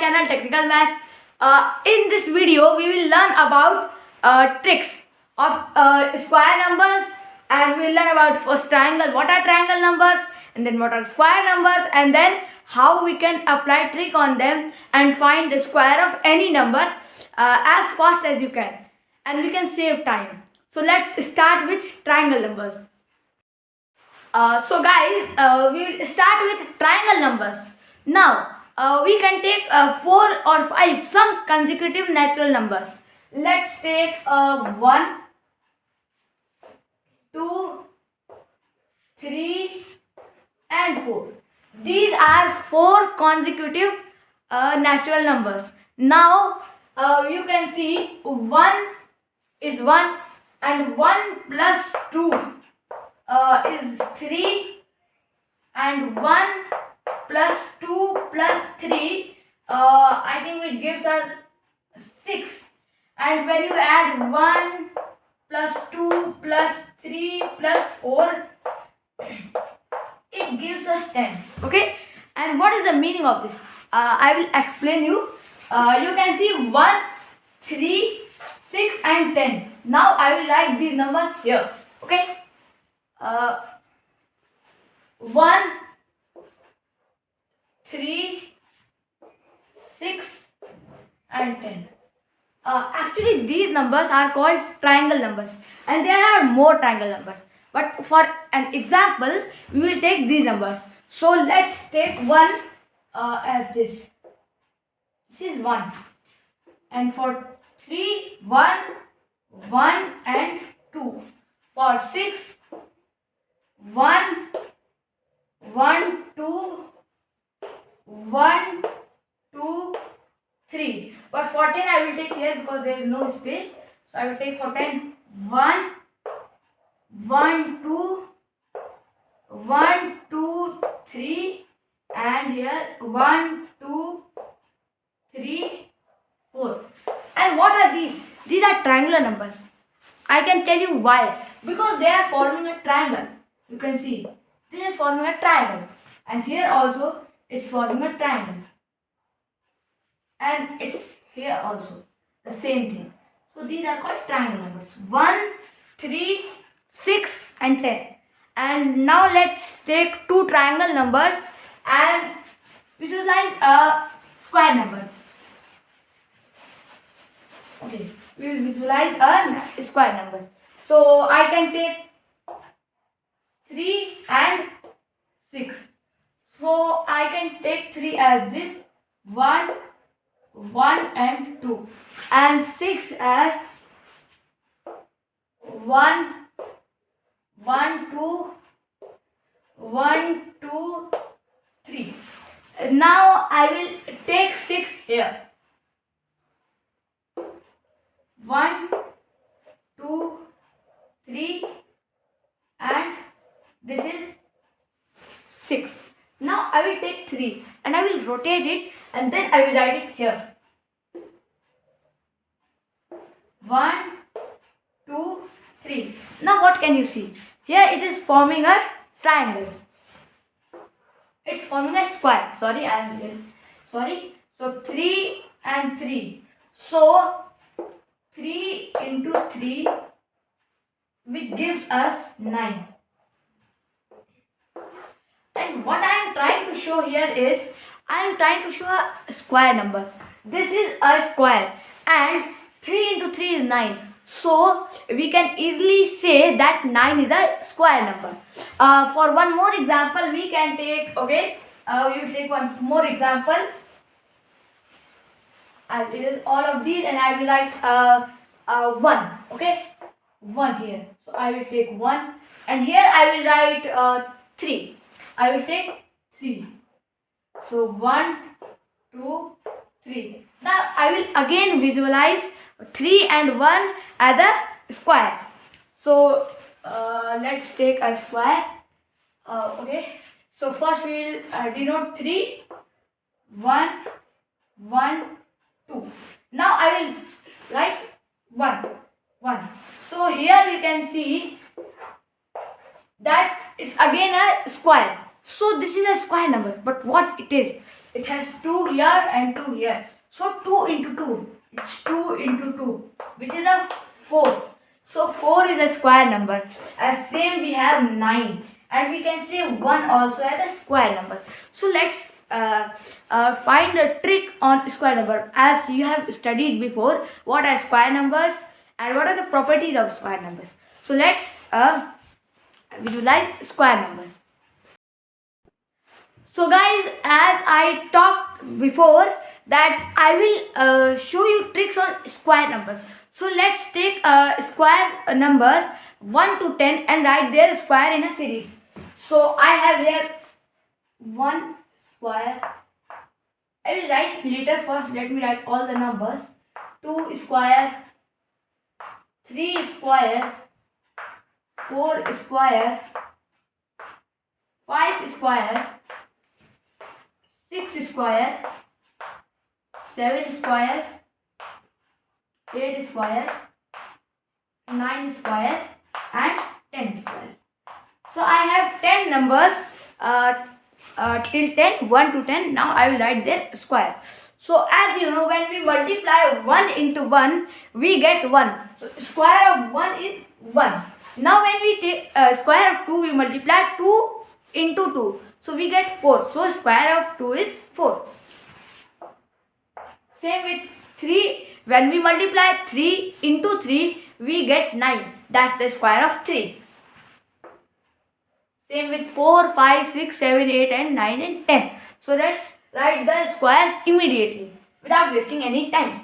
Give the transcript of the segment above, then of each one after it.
channel Technical Maths. In this video we will learn about tricks of square numbers, and we will learn about first triangle, what are triangle numbers, and then what are square numbers, and then how we can apply trick on them and find the square of any number as fast as you can, and we can save time. So let's start with triangle numbers. So guys, we will start with triangle numbers. Now we can take 4 or 5 some consecutive natural numbers. Let's take 1, 2, 3 and 4. These are 4 consecutive natural numbers. Now you can see 1 is 1 and 1 plus 2 is 3, and 1 plus 2 plus 3 I think it gives us 6, and when you add 1 plus 2 plus 3 plus 4 it gives us 10. Okay, and what is the meaning of this? I will explain you. You can see 1, 3, 6 and 10. Now I will write these numbers here. Okay, 1, 3, 6 and 10. Actually these numbers are called triangle numbers, and there are more triangle numbers, but for an example we will take these numbers. So let's take 1 as this. This is 1, and for 3, 1, 1 and 2. For 6, 1, 1, 2, 1, 2, 3. But for 10 I will take here because there is no space. So I will take for 10 1, 1, 2, 1, 2, 3, and here 1, 2, 3, 4. And what are these? These are triangular numbers. I can tell you why. Because they are forming a triangle. You can see this is forming a triangle, and here also it's forming a triangle, and it's here also the same thing. So these are called triangle numbers: 1, 3, 6 and 10. And now let's take 2 triangle numbers and visualize a square number. Okay, we will visualize a square number. So I can take 3 and 6. So I can take 3 as this, 1, 1 and 2, and 6 as 1, 1, 2, 1, 2, 3. Now I will take 6 here. 1, 2, 3 and this is 6. Now I will take 3 and I will rotate it, and then I will write it here. 1, 2, 3. Now what can you see? Here it is forming a triangle. It's forming a square. Sorry. So 3 and 3. So 3 into 3, which gives us 9. And what I am trying to show here is, I am trying to show a square number. This is a square, and 3 into 3 is 9. So we can easily say that 9 is a square number. For one more example we can take, okay, we will take one more example. I will all of these and I will write 1, okay, 1 here. So I will take 1, and here I will write 3. I will take 3. So 1, 2, 3. Now I will again visualize 3 and 1 as a square. So let's take a square. Okay. So first we will denote 3, 1, 1, 2. Now I will write 1, 1. So here we can see that it's again a square. So this is a square number, but what it is? it has 2 here and 2 here. So 2 into 2, it's 2 into 2, which is a 4. So 4 is a square number. As same we have 9, and we can say 1 also as a square number. So let's find a trick on square number. As you have studied before, what are square numbers and what are the properties of square numbers. So let's visualize square numbers. So guys, as I talked before, that I will show you tricks on square numbers. So let's take square numbers 1 to 10 and write their square in a series. So I have here 1 square. I will write later. First let me write all the numbers. 2 square, 3 square, 4 square, 5 square, 6 square, 7 square, 8 square, 9 square and 10 square. So I have 10 numbers till 10, 1 to 10. Now I will write their square. So as you know, when we multiply 1 into 1, we get 1. So square of 1 is 1. Now when we take square of 2, we multiply 2 into 2. So we get 4. So square of 2 is 4. Same with 3. When we multiply 3 into 3, we get 9. That's the square of 3. Same with 4, 5, 6, 7, 8 and 9 and 10. So let's write the squares immediately without wasting any time.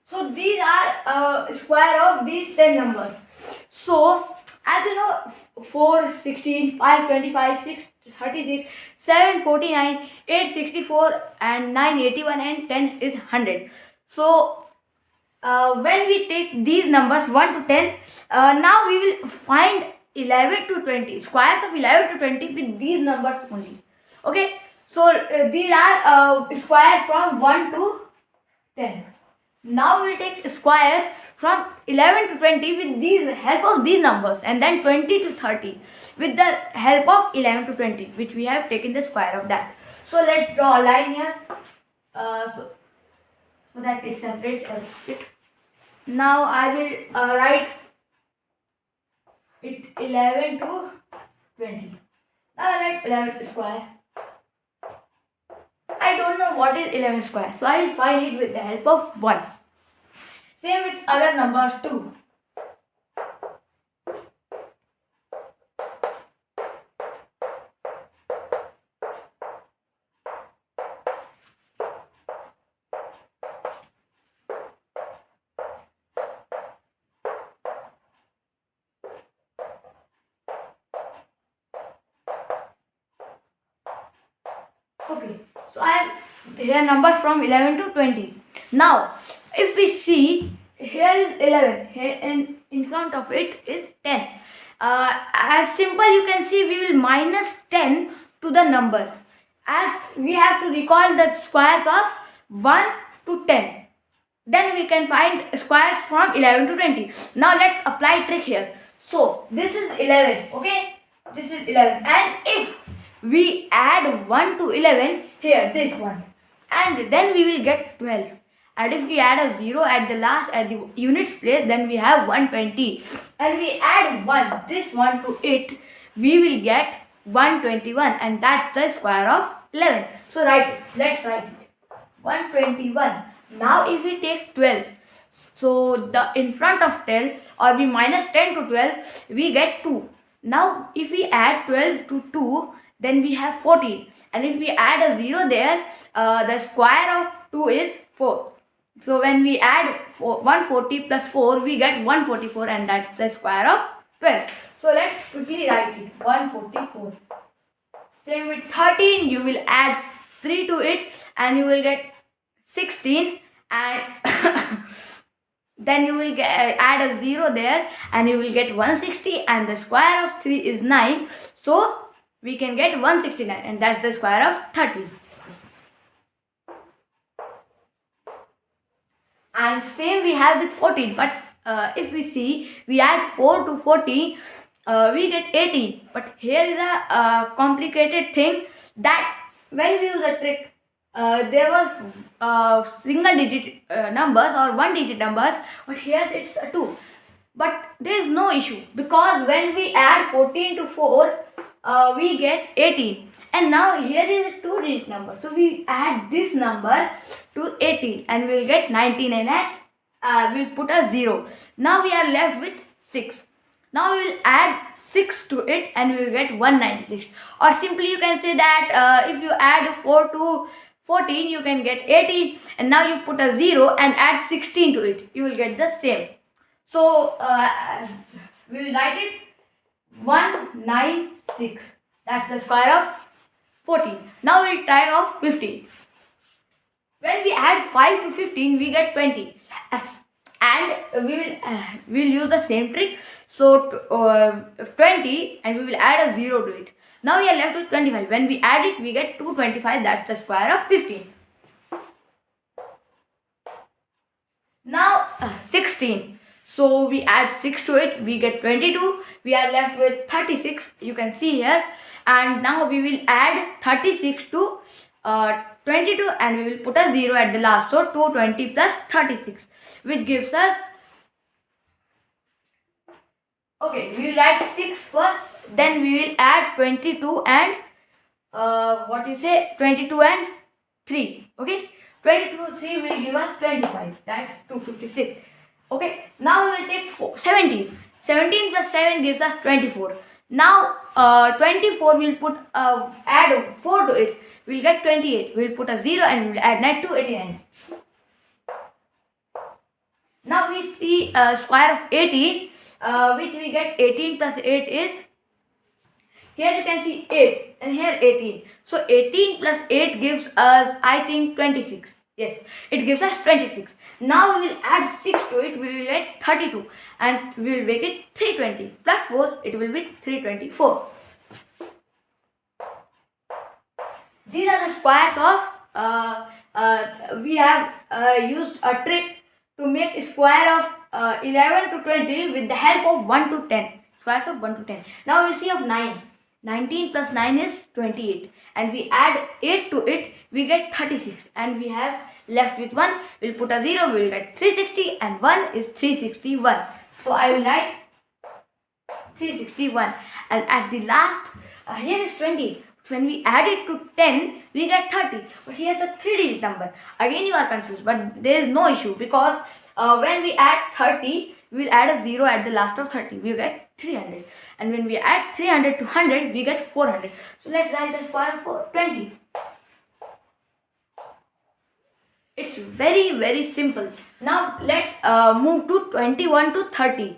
So these are square of these 10 numbers. So as you know, 4, 16, 5, 25, 6, 36, 7, 49, 8, 64 and 9, 81 and 10 is 100. So when we take these numbers 1 to 10, now we will find 11 to 20, squares of 11 to 20 with these numbers only. Okay, so these are squares from 1 to 10. Now we'll take square from 11 to 20 with the help of these numbers, and then 20 to 30 with the help of 11 to 20, which we have taken the square of that. So let's draw a line here so that it separates it. Now I will write it 11 to 20. Now I write 11 square. I don't know what is 11 square, so I will find it with the help of 1. Same with other numbers too. Okay, so I have here numbers from 11 to 20. Now, if we see, here is 11, here and in front of it is 10. As simple, you can see we will minus 10 to the number, as we have to recall the squares of 1 to 10. Then we can find squares from 11 to 20. Now let's apply trick here. So this is 11, okay? This is 11, and if we add 1 to 11 here, this one, and then we will get 12. And if we add a 0 at the last, at the units place, then we have 120. And we add 1, this one to it, we will get 121, and that's the square of 11. So write it. Let's write it. 121. Now if we take 12, so the in front of 12, or we minus 10 to 12, we get 2. Now if we add 12 to 2, then we have 14. And if we add a 0 there, the square of 2 is 4. So when we add 140 plus 4, we get 144, and that's the square of 12. So let's quickly write it. 144. Same with 13, you will add 3 to it and you will get 16, and then you will add a 0 there and you will get 160, and the square of 3 is 9. So we can get 169, and that's the square of 30. And same we have with 14, but if we see, we add 4 to 40, we get 18. But here is a complicated thing, that when we use a trick, there was single digit numbers or one digit numbers, but here it's a 2. But there is no issue, because when we add 14 to 4, we get 18. And now here is a 2 digit number, so we add this number to 18 and we will get 19, and we'll put a 0. Now we are left with 6. Now we will add 6 to it and we will get 196. Or simply you can say that if you add 4 to 14, you can get 18, and now you put a 0 and add 16 to it, you will get the same. So we will write it 196. That's the square of 14. Now we will try of 15. When we add 5 to 15, we get 20. And we will use the same trick. So 20, and we will add a 0 to it. Now we are left with 25. When we add it, we get 225. That's the square of 15. Now 16. So we add 6 to it, we get 22. We are left with 36, you can see here. And now we will add 36 to 22, and we will put a 0 at the last. So 220 plus 36, which gives us, okay, we will add 6 first, then we will add 22 and 22 and 3. Okay, 22 to 3 will give us 25. That's 256. Okay, now we will take 17. 17 plus 7 gives us 24. Now 24 we will put add 4 to it. We will get 28. We will put a 0 and we will add 9 to 89. Now we see square of 18, which we get 18 plus 8 is, here you can see 8 and here 18. So 18 plus 8 gives us, I think, 26. Yes, it gives us 26. Now we will add 6 to it, we will get 32, and we will make it 320. Plus 4, it will be 324. These are the squares of, we have used a trick to make a square of 11 to 20 with the help of 1 to 10. Squares of 1 to 10. Now we will see of 9. 19 plus 9 is 28, and we add 8 to it, we get 36, and we have left with 1. We will put a 0, we will get 360, and 1 is 361. So I will write 361, and at the last, here is 20. When we add it to 10, we get 30, but here's a 3-digit number. Again you are confused, but there is no issue, because when we add 30, we will add a 0 at the last of 30. We will get 300. And when we add 300 to 100, we get 400. So let's write the square for 20. It's very, very simple. Now let's move to 21 to 30.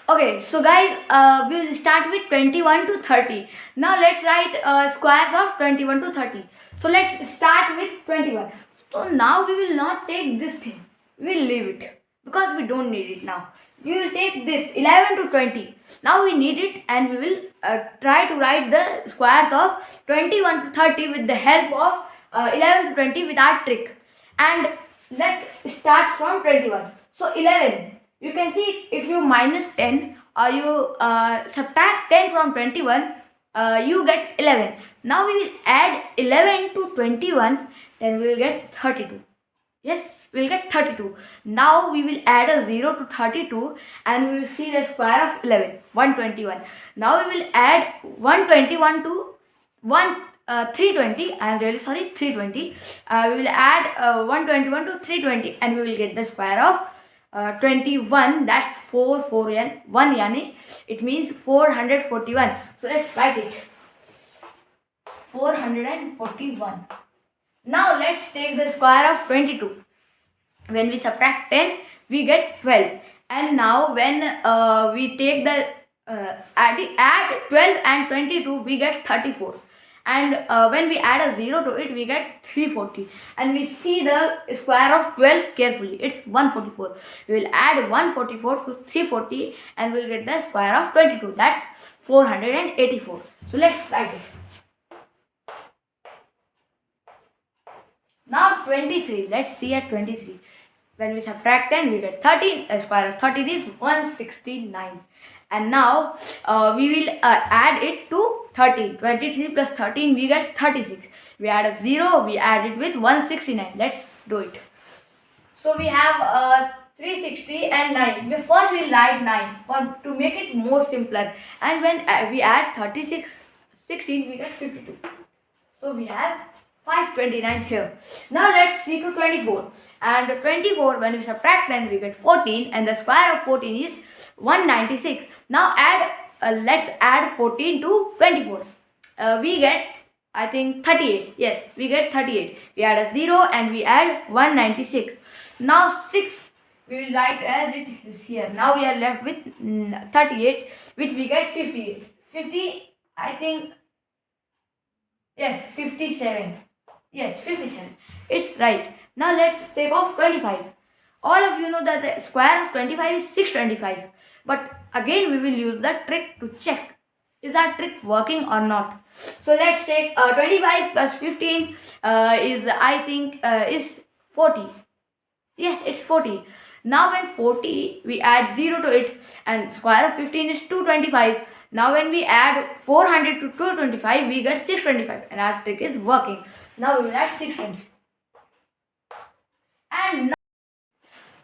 Okay, so guys, we will start with 21 to 30. Now let's write squares of 21 to 30. So let's start with 21. So now we will not take this thing. We will leave it, because we don't need it now. We will take this 11 to 20. Now we need it, and we will try to write the squares of 21 to 30 with the help of 11 to 20 with our trick. And let's start from 21. So 11, you can see if you minus 10 or you subtract 10 from 21, you get 11. Now we will add 11 to 21, then we will get 32. Yes, we will get 32. Now we will add a 0 to 32, and we will see the square of 11, 121. Now we will add 121 to 320. I am really sorry, 320. We will add 121 to 320, and we will get the square of 21. That's 4 and 1 yani. It means 441. So let's write it. 441. Now let's take the square of 22. When we subtract 10, we get 12. And now when we take the add 12 and 22, we get 34. And when we add a 0 to it, we get 340. And we see the square of 12 carefully. It's 144. We will add 144 to 340, and we'll get the square of 22. That's 484. So let's write it. Now 23. Let's see at 23. When we subtract 10, we get 13. The square of 13 is 169. And now we will add it to 13. 23 plus 13, we get 36. We add a 0, we add it with 169. Let's do it. So we have 360 and 9. First we write 9 to make it more simpler. And when we add 36, 16, we get 52. So we have 529 here. Now let's see to 24. And 24, when we subtract 10, we get 14. And the square of 14 is 196. Now let's add 14 to 24. We get, I think, 38. Yes, we get 38. We add a 0 and we add 196. Now 6, we will write as it is here. Now we are left with 38, which we get 58. 50, I think, yes, 57. Yes, 57. It's right. Now let's take off 25. All of you know that the square of 25 is 625. But again we will use the trick to check. Is that trick working or not? So let's take 25 plus 15 is 40. Yes, it's 40. Now when 40, we add 0 to it, and square of 15 is 225. Now when we add 400 to 225, we get 625, and our trick is working. Now we will add 620. And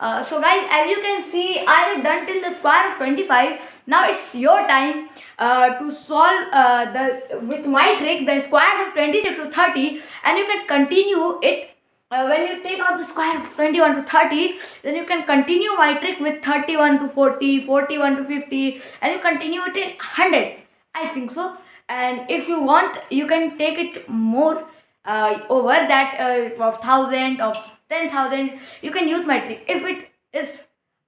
now, so guys, as you can see, I have done till the square of 25. Now it's your time to solve with my trick the squares of 26 to 30, and you can continue it. When you take out the square of 21 to 30, then you can continue my trick with 31 to 40, 41 to 50, and you continue it in 100. I think so. And if you want, you can take it more over that of 1000, of 10,000. You can use my trick if it is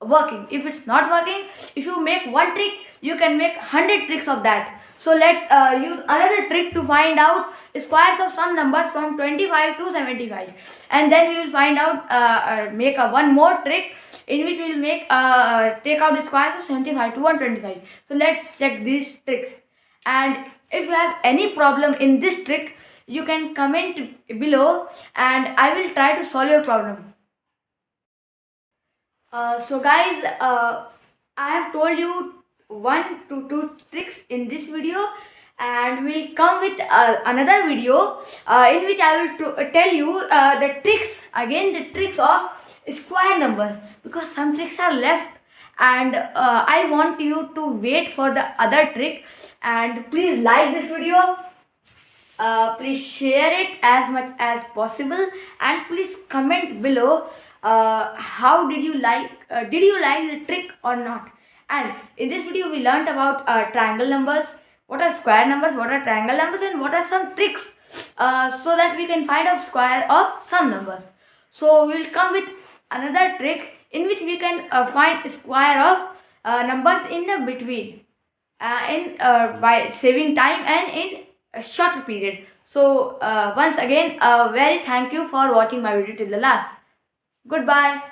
working. If it's not working, if you make one trick, you can make 100 tricks of that. So let's use another trick to find out squares of some numbers from 25 to 75, and then we will find out make one more trick in which we will make take out the squares of 75 to 125. So let's check these tricks, and if you have any problem in this trick, you can comment below and I will try to solve your problem. So guys, I have told you 1 to 2 tricks in this video, and we'll come with another video in which I will tell you the tricks, again the tricks of square numbers, because some tricks are left and I want you to wait for the other trick. And please like this video, please share it as much as possible, and please comment below how did you like the trick or not. And in this video we learned about triangle numbers, what are square numbers, what are triangle numbers, and what are some tricks so that we can find out square of some numbers. So we will come with another trick in which we can find square of numbers in the between by saving time and in a shorter period. So once again, very thank you for watching my video till the last. Goodbye.